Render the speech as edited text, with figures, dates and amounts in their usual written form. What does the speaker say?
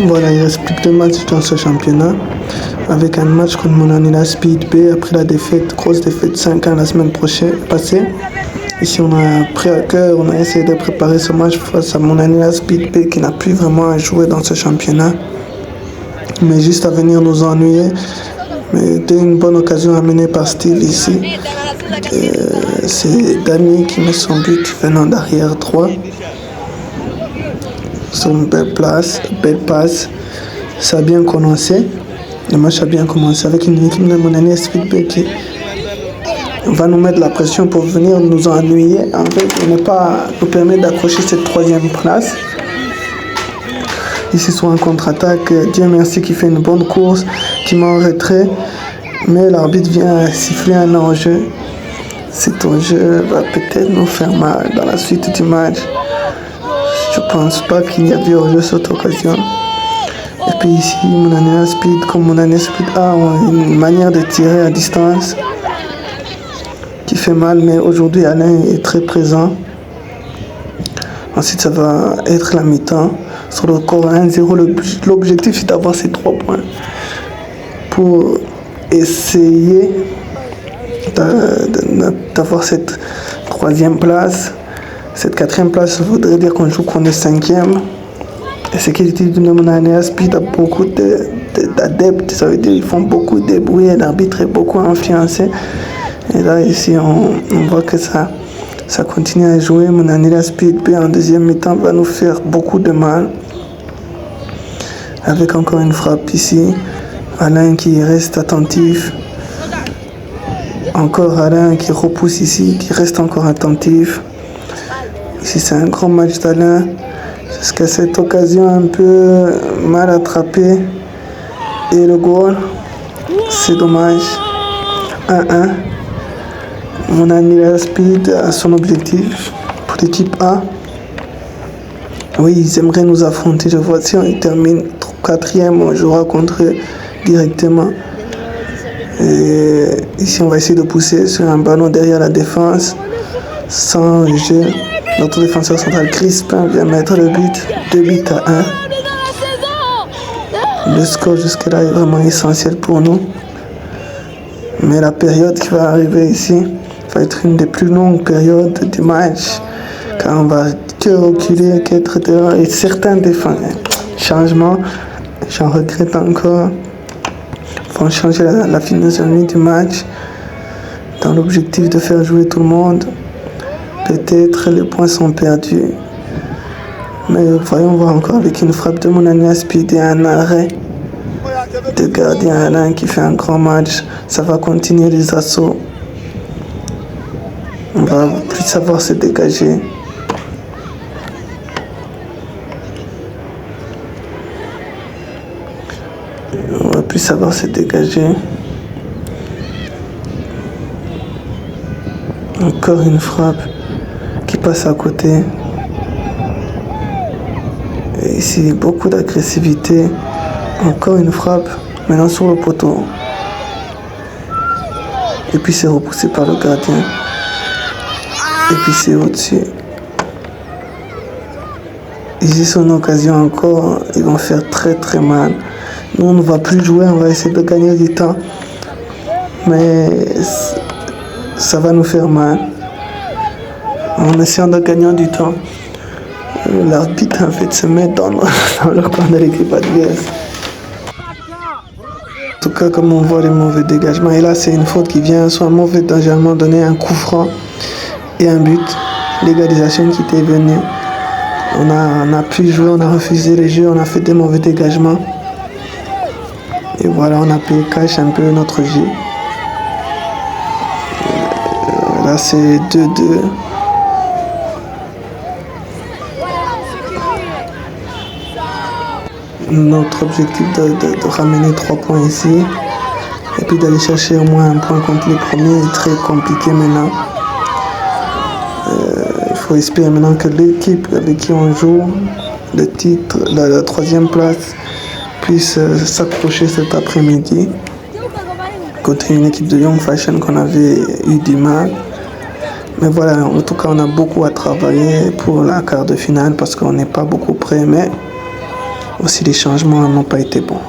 Voilà, il reste plus que 2 matchs dans ce championnat. Avec un match contre Monanila Speed B après la défaite, grosse défaite 5-1 la semaine passée. Ici, on a pris à cœur, on a essayé de préparer ce match face à Monanila Speed B qui n'a plus vraiment à jouer dans ce championnat. Mais juste à venir nous ennuyer. Mais c'était une bonne occasion amenée par Steve ici. C'est Dani qui met son but venant d'arrière droit. Sur une belle passe. Ça a bien commencé. Le match a bien commencé avec une équipe de Monanila Speed B qui va nous mettre la pression pour venir nous ennuyer, en fait, et ne pas nous permettre d'accrocher cette 3e place. Ici sur un contre-attaque, Dieu merci qui fait une bonne course, qui met en retrait, mais l'arbitre vient siffler un hors-jeu. Cet hors-jeu va peut-être nous faire mal dans la suite du match. Je pense pas qu'il y avait hors-jeu cette occasion. Et puis ici, Monanila Speed comme Monanila Speed A ont une manière de tirer à distance qui fait mal, mais aujourd'hui Alain est très présent. Ensuite ça va être la mi-temps sur le score 1-0. L'objectif est d'avoir ces 3 points pour essayer d'avoir cette 3e place. Cette 4e place voudrait dire qu'on joue qu'on est 5e. Et ce qui est dit de Monanila Speed a beaucoup d'adeptes, ça veut dire qu'ils font beaucoup de bruit et l'arbitre est beaucoup influencé. Et là, ici, on voit que ça continue à jouer. Monanila Speed B en 2e mi-temps va nous faire beaucoup de mal. Avec encore une frappe ici. Alain qui reste attentif. Encore Alain qui repousse ici, qui reste encore attentif. Ici, c'est un grand match d'Alain. Jusqu'à cette occasion un peu mal attrapée. Et le goal, c'est dommage. 1-1. Monanila Speed a son objectif pour l'équipe A. Oui, ils aimeraient nous affronter. Je vois si on termine 4e, on jouera contre eux directement. Et ici, on va essayer de pousser sur un ballon derrière la défense. Sans jeu. Notre défenseur central Crispin vient mettre le but. 2-1. Le score jusque-là est vraiment essentiel pour nous. Mais la période qui va arriver ici va être une des plus longues périodes du match, car on va que reculer, qu'être dehors, et certains changements, j'en regrette encore, vont changer la philosophie du match dans l'objectif de faire jouer tout le monde. Peut-être les points sont perdus, mais voyons voir encore avec une frappe de Monanila Speed et un arrêt de gardien Alain qui fait un grand match. Ça va continuer les assauts. On va plus savoir se dégager. On va plus savoir se dégager. Encore une frappe qui passe à côté. Et ici, beaucoup d'agressivité. Encore une frappe. Maintenant sur le poteau. Et puis c'est repoussé par le gardien. Et puis c'est au-dessus. Ici c'est une occasion encore. Ils vont faire très très mal. Nous on ne va plus jouer. On va essayer de gagner du temps. Mais ça va nous faire mal. En essayant de gagner du temps. L'arbitre en fait se met dans le camp de l'équipe adverse. En tout cas, comme on voit les mauvais dégagements, et là c'est une faute qui vient soit mauvais d'engagement, donner un coup franc et un but. L'égalisation qui était venue, on a pu jouer, on a refusé les jeux, on a fait des mauvais dégagements. Et voilà, on a payé cash un peu notre jeu. Là c'est 2-2. Notre objectif de ramener 3 points ici et puis d'aller chercher au moins un point contre les premiers est très compliqué maintenant. Il faut espérer maintenant que l'équipe avec qui on joue le titre, la 3e place, puisse s'accrocher cet après-midi contre une équipe de Young Fashion qu'on avait eu du mal. Mais voilà, en tout cas on a beaucoup à travailler pour la quart de finale parce qu'on n'est pas beaucoup prêt, mais aussi les changements n'ont pas été bons.